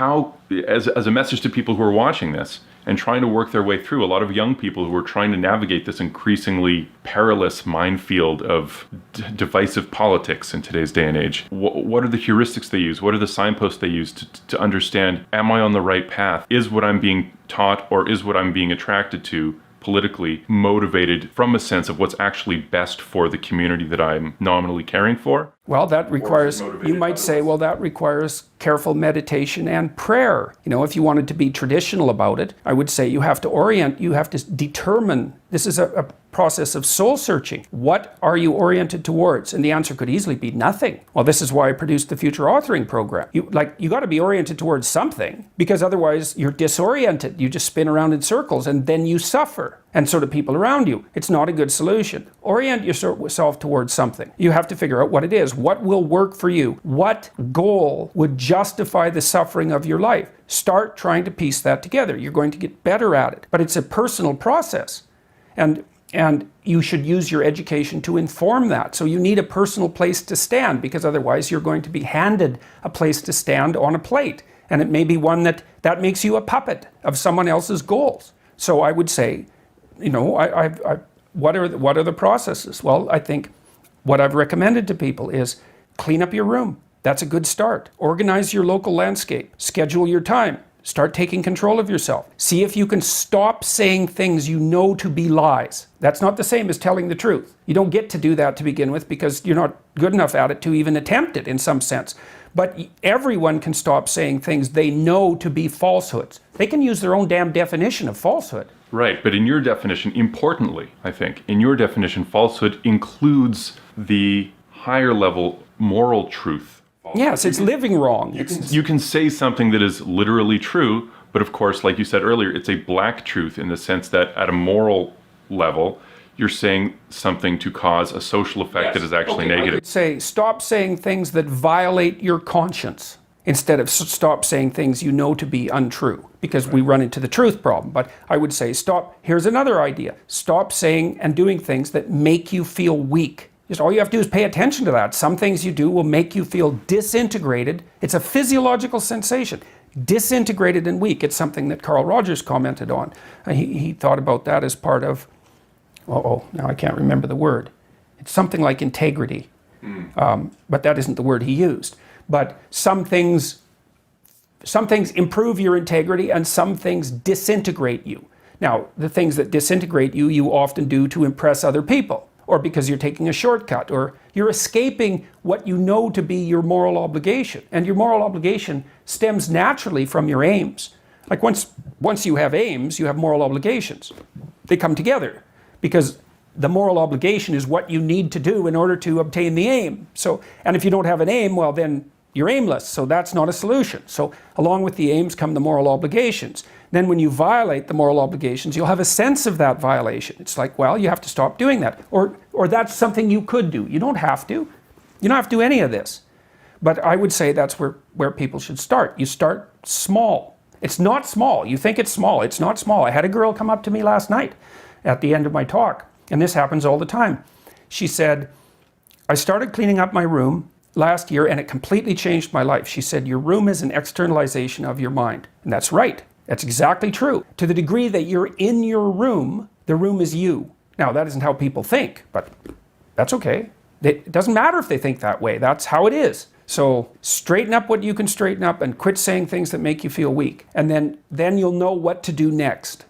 how, as a message to people who are watching this and trying to work their way through, a lot of young people who are trying to navigate this increasingly perilous minefield of divisive politics in today's day and age, what are the heuristics they use? What are the signposts they use to understand, am I on the right path? Is what I'm being taught or is what I'm being attracted to politically motivated from a sense of what's actually best for the community that I'm nominally caring for? Well, that requires, you might say, well, that requires careful meditation and prayer. You know, if you wanted to be traditional about it, I would say you have to orient, you have to determine, this is a process of soul searching. What are you oriented towards? And the answer could easily be nothing. Well, this is why I produced the Future Authoring Program. You got to be oriented towards something, because otherwise you're disoriented. You just spin around in circles and then you suffer. And so do people around you. It's not a good solution. Orient yourself towards something. You have to figure out what it is. What will work for you? What goal would justify the suffering of your life? Start trying to piece that together. You're going to get better at it. But it's a personal process. And you should use your education to inform that. So you need a personal place to stand, because otherwise you're going to be handed a place to stand on a plate. And it may be one that makes you a puppet of someone else's goals. So I would say, you know, what are the processes? Well, I think what I've recommended to people is clean up your room. That's a good start. Organize your local landscape. Schedule your time. Start taking control of yourself. See if you can stop saying things you know to be lies. That's not the same as telling the truth. You don't get to do that to begin with because you're not good enough at it to even attempt it in some sense. But everyone can stop saying things they know to be falsehoods. They can use their own damn definition of falsehood. Right, but in your definition, importantly, I think, in your definition, falsehood includes the higher level moral truth. Yes, it's living wrong. You can say something that is literally true, but of course, like you said earlier, it's a black truth in the sense that at a moral level, you're saying something to cause a social effect that is actually negative. I would say, stop saying things that violate your conscience instead of stop saying things you know to be untrue, because we run into the truth problem. But I would say, here's another idea. Stop saying and doing things that make you feel weak. Just all you have to do is pay attention to that. Some things you do will make you feel disintegrated. It's a physiological sensation. Disintegrated and weak. It's something that Carl Rogers commented on. He thought about that as part of, now I can't remember the word. It's something like integrity. But that isn't the word he used. But some things improve your integrity and some things disintegrate you. Now, the things that disintegrate you, you often do to impress other people, or because you're taking a shortcut, or you're escaping what you know to be your moral obligation. And your moral obligation stems naturally from your aims. Like once you have aims, you have moral obligations. They come together because the moral obligation is what you need to do in order to obtain the aim. So, and if you don't have an aim, well then you're aimless, so that's not a solution. So along with the aims come the moral obligations. Then when you violate the moral obligations, you'll have a sense of that violation. It's like, well, you have to stop doing that. Or that's something you could do. You don't have to. You don't have to do any of this. But I would say that's where people should start. You start small. It's not small. You think it's small. It's not small. I had a girl come up to me last night at the end of my talk, and this happens all the time. She said, I started cleaning up my room last year and it completely changed my life. She said, your room is an externalization of your mind. And that's right. That's exactly true. To the degree that you're in your room, the room is you. Now, that isn't how people think, but that's okay. It doesn't matter if they think that way. That's how it is. So straighten up what you can straighten up and quit saying things that make you feel weak. And then you'll know what to do next.